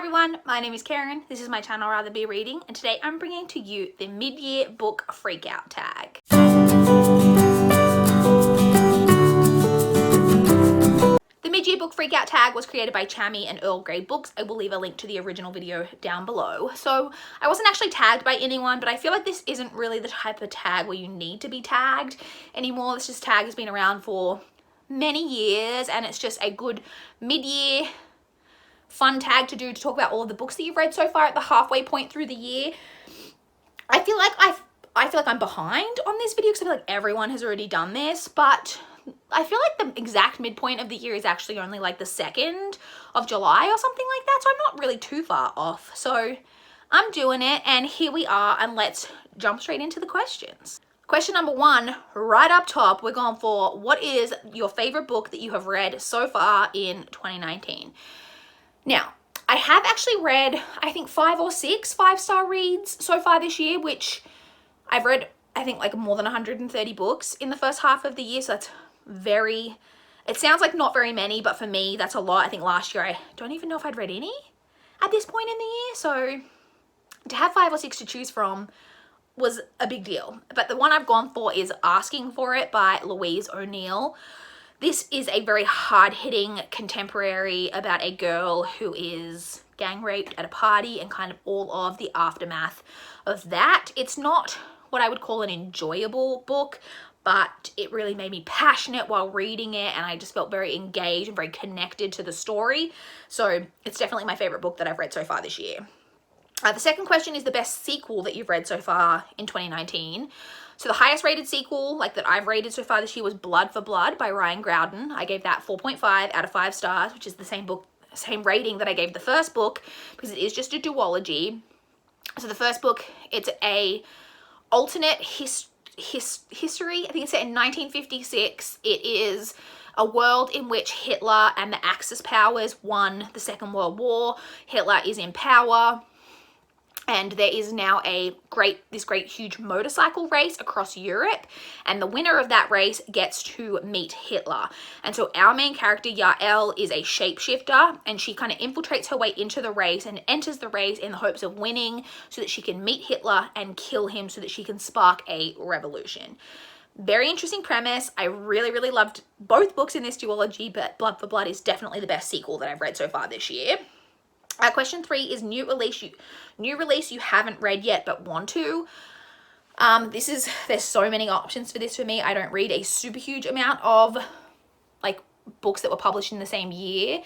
everyone, my name is Karen, this is my channel Rather Be Reading, and today I'm bringing to you the mid-year book freakout tag. The mid-year book freakout tag was created by Chami and Earl Grey Books. I will leave a link to the original video down below. So I wasn't actually tagged by anyone, but I feel like this isn't really the type of tag where you need to be tagged anymore. This tag has been around for many years and it's just a good mid-year fun tag to do to talk about all of the books that you've read so far at the halfway point through the year. I feel like I'm behind on this video because I feel like everyone has already done this, but I feel like the exact midpoint of the year is actually only like the 2nd of July or something like that, so I'm not really too far off. So I'm doing it, and here we are, and let's jump straight into the questions. Question number 1, right up top, we're going for what is your favorite book that you have read so far in 2019? Now, I have actually read, I think 5 or 6 5-star reads so far this year, which I've read, I think like more than 130 books in the first half of the year. So that's it sounds like not very many, but for me, that's a lot. I think last year, I don't even know if I'd read any at this point in the year. So to have 5 or 6 to choose from was a big deal. But the one I've gone for is Asking for It by Louise O'Neill. This is a very hard-hitting contemporary about a girl who is gang raped at a party and kind of all of the aftermath of that. It's not what I would call an enjoyable book, but it really made me passionate while reading it, and I just felt very engaged and very connected to the story. So it's definitely my favorite book that I've read so far this year. The second question is the best sequel that you've read so far in 2019. So the highest rated sequel that I've rated so far this year was Blood for Blood by Ryan Groudon. I gave that 4.5 out of 5 stars, which is the same rating that I gave the first book, because it is just a duology. So the first book, it's a alternate history. I think it's set in 1956. It is a world in which Hitler and the Axis powers won the Second World War. Hitler is in power, and there is now this great huge motorcycle race across Europe, and the winner of that race gets to meet Hitler. And so our main character, Yael, is a shapeshifter, and she kind of infiltrates her way into the race and enters the race in the hopes of winning so that she can meet Hitler and kill him so that she can spark a revolution. Very interesting premise. I really, really loved both books in this duology, but Blood for Blood is definitely the best sequel that I've read so far this year. Question 3 is new release you haven't read yet but want to. There's so many options for this for me. I don't read a super huge amount of books that were published in the same year.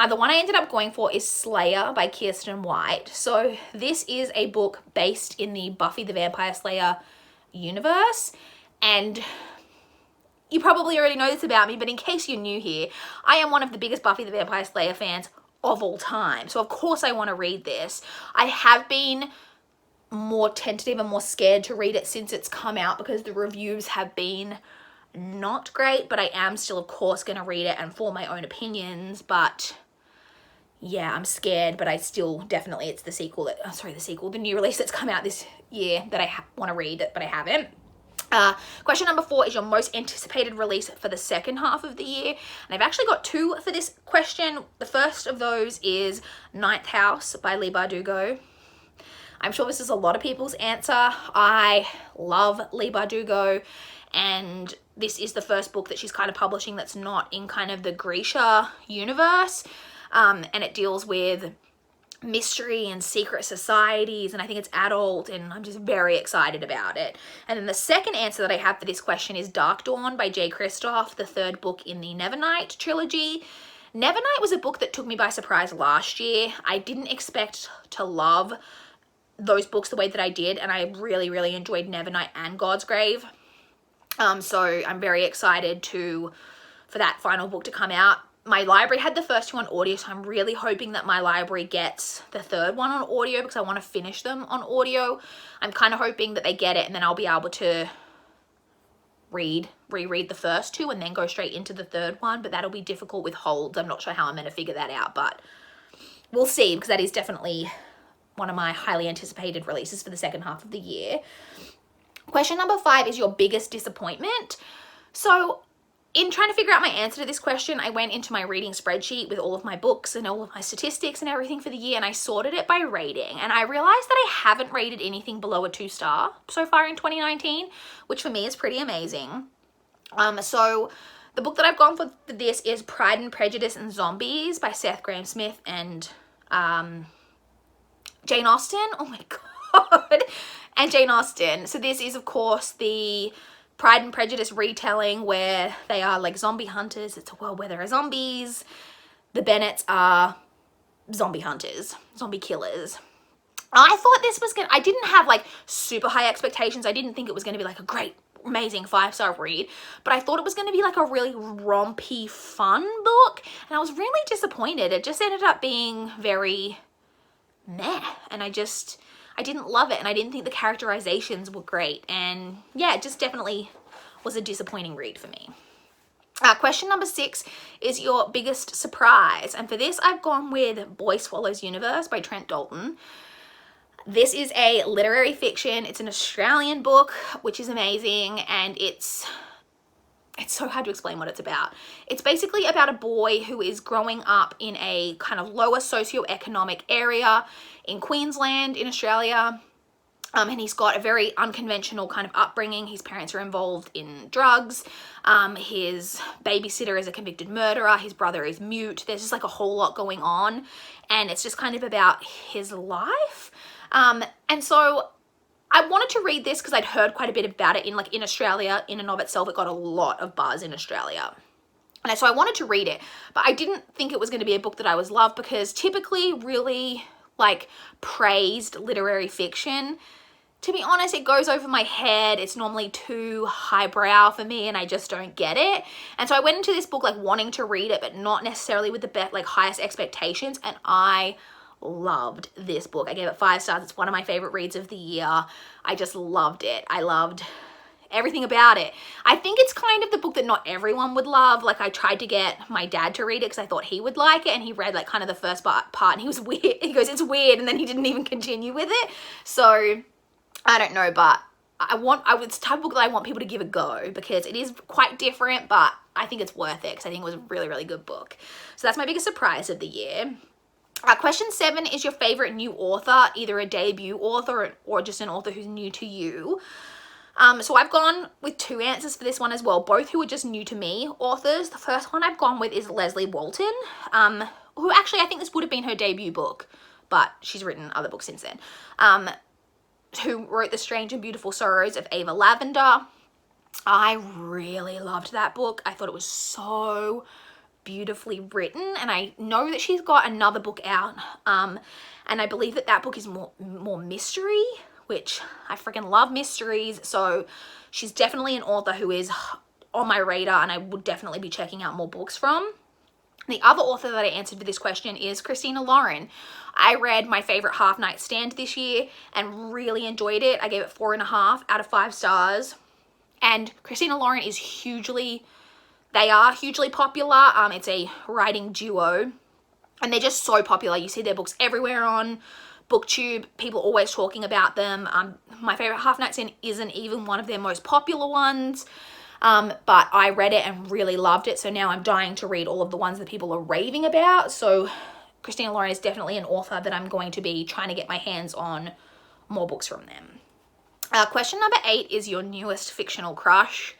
The one I ended up going for is Slayer by Kiersten White. So this is a book based in the Buffy the Vampire Slayer universe, and you probably already know this about me, but in case you're new here, I am one of the biggest Buffy the Vampire Slayer fans of all time. So of course I want to read this. I have been more tentative and more scared to read it since it's come out because the reviews have been not great, but I am still of course going to read it and form my own opinions. But yeah, I'm scared, but I still definitely, it's the new release that's come out this year that I want to read it, but I haven't. Question number 4 is your most anticipated release for the second half of the year. And I've actually got 2 for this question. The first of those is Ninth House by Leigh Bardugo. I'm sure this is a lot of people's answer. I love Leigh Bardugo, and this is the first book that she's kind of publishing that's not in kind of the Grisha universe. And it deals with mystery and secret societies, and I think it's adult, and I'm just very excited about it. And then the second answer that I have for this question is Dark Dawn by Jay Kristoff, the 3rd book in the Nevernight trilogy. Nevernight was a book that took me by surprise last year. I didn't expect to love those books the way that I did, and I really, really enjoyed Nevernight and God's Grave. So I'm very excited for that final book to come out. My library had the first 2 on audio, so I'm really hoping that my library gets the 3rd one on audio because I want to finish them on audio. I'm kind of hoping that they get it, and then I'll be able to reread the first 2 and then go straight into the 3rd one, but that'll be difficult with holds. I'm not sure how I'm going to figure that out, but we'll see, because that is definitely one of my highly anticipated releases for the second half of the year. Question number 5 is your biggest disappointment. So in trying to figure out my answer to this question, I went into my reading spreadsheet with all of my books and all of my statistics and everything for the year, and I sorted it by rating, and I realized that I haven't rated anything below a 2-star so far in 2019, which for me is pretty amazing. So the book that I've gone for this is Pride and Prejudice and Zombies by Seth Grahame-Smith and Jane Austen. Oh my god. And Jane Austen. So this is, of course, the Pride and Prejudice retelling where they are like zombie hunters. It's a world where there are zombies. The Bennets are zombie hunters, zombie killers. I thought this was I didn't have like super high expectations. I didn't think it was going to be like a great, amazing 5-star read, but I thought it was going to be like a really rompy, fun book, and I was really disappointed. It just ended up being very meh, and I didn't love it, and I didn't think the characterizations were great, and yeah, it just definitely was a disappointing read for me. Question number 6 is your biggest surprise, and for this I've gone with Boy Swallows Universe by Trent Dalton. This is a literary fiction. It's an Australian book, which is amazing, and it's so hard to explain what it's about. It's basically about a boy who is growing up in a kind of lower socioeconomic area in Queensland in Australia. And he's got a very unconventional kind of upbringing. His parents are involved in drugs. His babysitter is a convicted murderer. His brother is mute. There's just like a whole lot going on. And it's just kind of about his life. And so I wanted to read this because I'd heard quite a bit about it in Australia. In and of itself, it got a lot of buzz in Australia. And so I wanted to read it, but I didn't think it was going to be a book that I was loved, because typically really like praised literary fiction, to be honest, it goes over my head. It's normally too highbrow for me, and I just don't get it. And so I went into this book like wanting to read it, but not necessarily with the highest expectations, and I loved this book. I gave it 5 stars. It's one of my favorite reads of the year. I just loved it. I loved everything about it. I think it's kind of the book that not everyone would love. Like, I tried to get my dad to read it because I thought he would like it, and he read like kind of the first part and he was weird. He goes, it's weird, and then he didn't even continue with it. So I don't know, but it's the type of book that I want people to give a go, because it is quite different, but I think it's worth it because I think it was a really, really good book. So that's my biggest surprise of the year. Question 7 is your favorite new author, either a debut author or just an author who's new to you. So I've gone with 2 answers for this one as well, both who are just new to me authors. The first one I've gone with is Lesley Walton, who actually I think this would have been her debut book, but she's written other books since then, who wrote The Strange and Beautiful Sorrows of Ava Lavender. I really loved that book. I thought it was so beautifully written, and I know that she's got another book out, and I believe that book is more mystery, which I freaking love mysteries. So she's definitely an author who is on my radar, and I would definitely be checking out more books from. The other author that I answered to this question is Christina Lauren. I read My Favorite Half Night Stand this year and really enjoyed it. I gave it 4.5 out of 5 stars. And Christina Lauren is hugely popular. It's a writing duo, and they're just so popular. You see their books everywhere on BookTube. People always talking about them. My Favorite Half Night Stand isn't even one of their most popular ones, but I read it and really loved it. So now I'm dying to read all of the ones that people are raving about. So Christina Lauren is definitely an author that I'm going to be trying to get my hands on more books from them. Question number 8 is your newest fictional crush.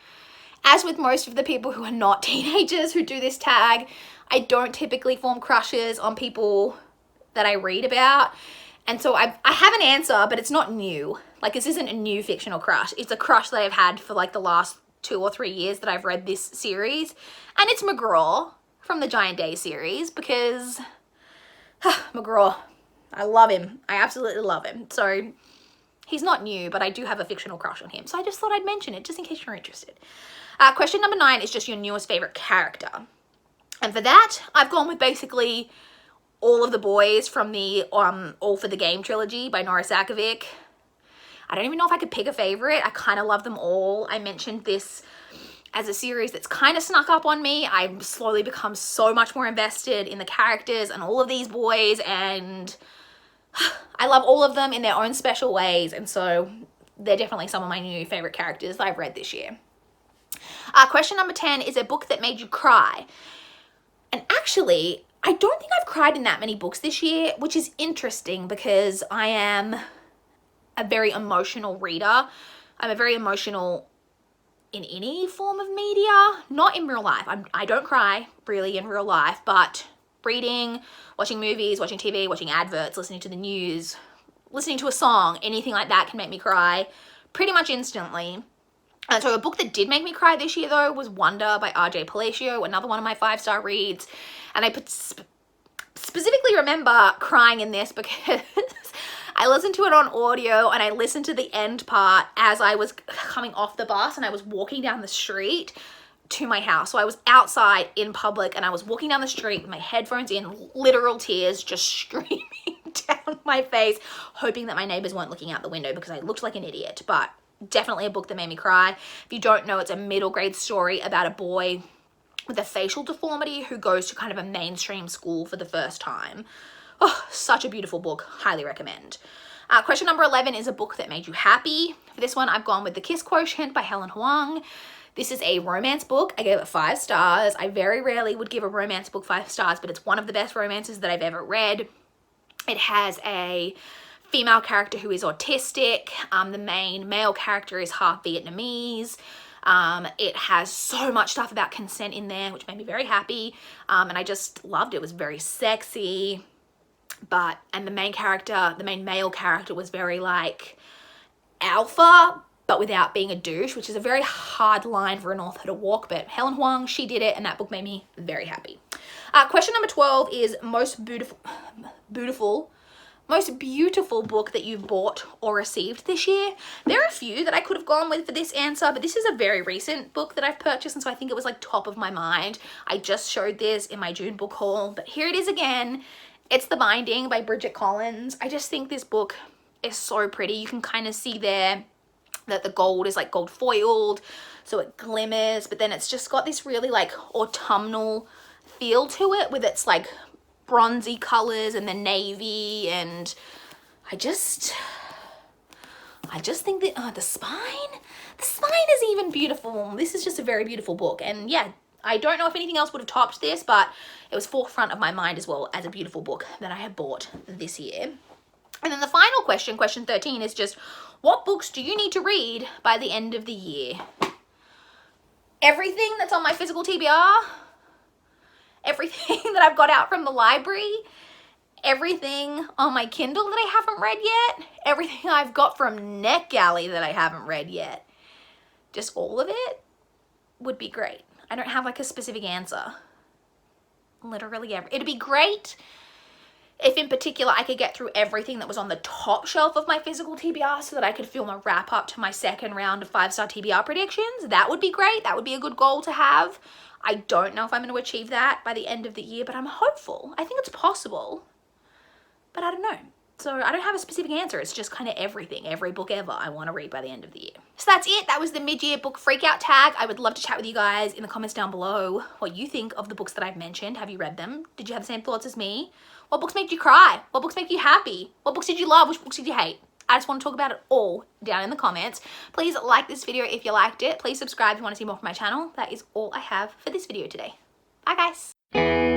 As with most of the people who are not teenagers who do this tag, I don't typically form crushes on people that I read about. And so I have an answer, but it's not new. Like, this isn't a new fictional crush. It's a crush that I've had for like the last 2 or 3 years that I've read this series. And it's McGraw from the Giant Days series, because McGraw, I love him. I absolutely love him. So he's not new, but I do have a fictional crush on him. So I just thought I'd mention it just in case you're interested. Question number 9 is just your newest favorite character. And for that, I've gone with basically all of the boys from the All for the Game trilogy by Nora Sakavic. I don't even know if I could pick a favorite. I kind of love them all. I mentioned this as a series that's kind of snuck up on me. I've slowly become so much more invested in the characters and all of these boys, and I love all of them in their own special ways, and so they're definitely some of my new favorite characters that I've read this year. Question number 10 is a book that made you cry. And actually, I don't think I've cried in that many books this year, which is interesting because I am a very emotional reader. I'm a very emotional in any form of media, not in real life. I don't cry really in real life, but reading, watching movies, watching TV, watching adverts, listening to the news, listening to a song, anything like that can make me cry pretty much instantly. And so a book that did make me cry this year though was Wonder by R.J. Palacio, another one of my 5-star reads. And I specifically remember crying in this because I listened to it on audio and I listened to the end part as I was coming off the bus and I was walking down the street to my house. So I was outside in public and I was walking down the street with my headphones in, literal tears just streaming down my face, hoping that my neighbors weren't looking out the window because I looked like an idiot. But definitely a book that made me cry. If you don't know, it's a middle grade story about a boy with a facial deformity who goes to kind of a mainstream school for the first time. Oh, such a beautiful book. Highly recommend. Question number 11 is a book that made you happy. For this one, I've gone with The Kiss Quotient by Helen Hoang. This is a romance book. I gave it 5 stars. I very rarely would give a romance book 5 stars, but it's one of the best romances that I've ever read. It has a female character who is autistic. The main male character is half Vietnamese. It has so much stuff about consent in there, which made me very happy. And I just loved it. It was very sexy. And the main male character was very like alpha, but without being a douche, which is a very hard line for an author to walk. But Helen Hoang, she did it, and that book made me very happy. Question number 12 is most beautiful book that you've bought or received this year. There are a few that I could have gone with for this answer, but this is a very recent book that I've purchased, and so I think it was like top of my mind. I just showed this in my June book haul, but here it is again. It's The Binding by Bridget Collins. I just think this book is so pretty. You can kind of see there that the gold is like gold foiled, so it glimmers, but then it's just got this really like autumnal feel to it with its like bronzy colors and the navy, and I just think that the spine is even beautiful. This is just a very beautiful book, and yeah, I don't know if anything else would have topped this, but it was forefront of my mind as well as a beautiful book that I have bought this year. And then the final question, question 13, is just what books do you need to read by the end of the year? Everything that's on my physical TBR, everything that I've got out from the library, everything on my Kindle that I haven't read yet, everything I've got from NetGalley that I haven't read yet. Just all of it would be great. I don't have like a specific answer. Literally it'd be great if in particular I could get through everything that was on the top shelf of my physical TBR so that I could film a wrap up to my second round of 5-star TBR predictions. That would be great. That would be a good goal to have. I don't know if I'm going to achieve that by the end of the year, but I'm hopeful. I think it's possible, but I don't know. So I don't have a specific answer. It's just kind of everything, every book ever I want to read by the end of the year. So that's it. That was the mid-year book freakout tag. I would love to chat with you guys in the comments down below what you think of the books that I've mentioned. Have you read them? Did you have the same thoughts as me? What books made you cry? What books make you happy? What books did you love? Which books did you hate? I just want to talk about it all down in the comments. Please like this video if you liked it. Please subscribe if you want to see more from my channel. That is all I have for this video today. Bye guys.